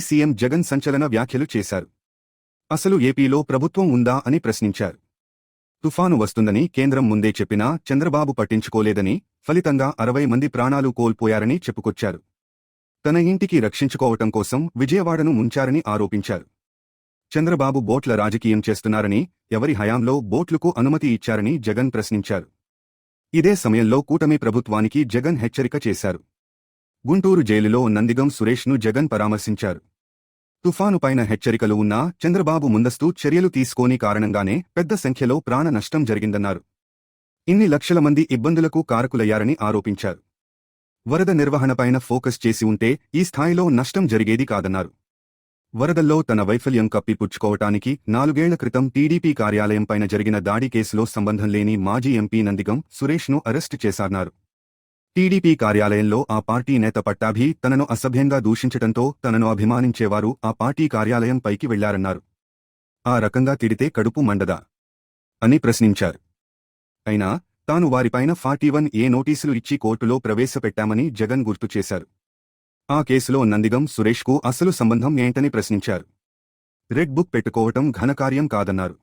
CM Jagan సంచలన వ్యాఖ్యలు చేశారు. అసలు ఏపీలో ప్రభుత్వం ఉందా అని ప్రశ్నించారు. తుఫాను వస్తుందని కేంద్రం ముందే చెప్పినా చంద్రబాబు పట్టించుకోలేదని, ఫలితంగా 60 మంది ప్రాణాలు కోల్పోయారని చెప్పుకొచ్చారు. తన ఇంటికి రక్షించుకోవటం కోసం విజయవాడను ముంచారని ఆరోపించారు. చంద్రబాబు బోట్ల రాజకీయం చేస్తున్నారని, ఎవరి హయాంలో బోట్లకు అనుమతి ఇచ్చారని జగన్ ప్రశ్నించారు. ఇదే సమయంలో కూటమి ప్రభుత్వానికి జగన్ హెచ్చరిక చేశారు. గుంటూరు జైలులో నందిగం సురేష్ను జగన్ పరామర్శించారు. తుఫానుపైన హెచ్చరికలు ఉన్నా చంద్రబాబు ముందస్తు చర్యలు తీసుకోని కారణంగానే పెద్ద సంఖ్యలో ప్రాణ నష్టం జరిగిందన్నారు. ఇన్ని లక్షల మంది ఇబ్బందులకు కారకులయ్యారని ఆరోపించారు. వరద నిర్వహణపైన ఫోకస్ చేసి ఉంటే ఈ స్థాయిలో నష్టం జరిగేది కాదన్నారు. వరదల్లో తన వైఫల్యం కప్పిపుచ్చుకోవటానికి 4 ఏళ్ల క్రితం టీడీపీ కార్యాలయంపైన జరిగిన దాడి కేసులో సంబంధం లేని మాజీ ఎంపీ నందిగం సురేష్ను అరెస్టు చేశారన్నారు. టీడీపీ కార్యాలయంలో ఆ పార్టీ నేత పట్టాభి తనను అసభ్యంగా దూషించటంతో తనను అభిమానించేవారు ఆ పార్టీ కార్యాలయం పైకి వెళ్లారన్నారు. ఆ రకంగా తిడితే కడుపు మండదా అని ప్రశ్నించారు. అయినా తాను వారిపైన 41A నోటీసులు ఇచ్చి కోర్టులో ప్రవేశపెట్టామని జగన్ గుర్తు చేశారు. ఆ కేసులో నందిగం సురేష్కు అసలు సంబంధం ఏంటని ప్రశ్నించారు. రెడ్ బుక్ పెట్టుకోవటం ఘనకార్యం కాదన్నారు.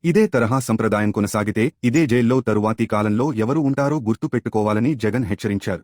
ఇదే తరహా సంప్రదాయం కొనసాగితే ఇదే జైల్లో తరువాతి కాలంలో ఎవరు ఉంటారో గుర్తు పెట్టుకోవాలని జగన్ హెచ్చరించారు.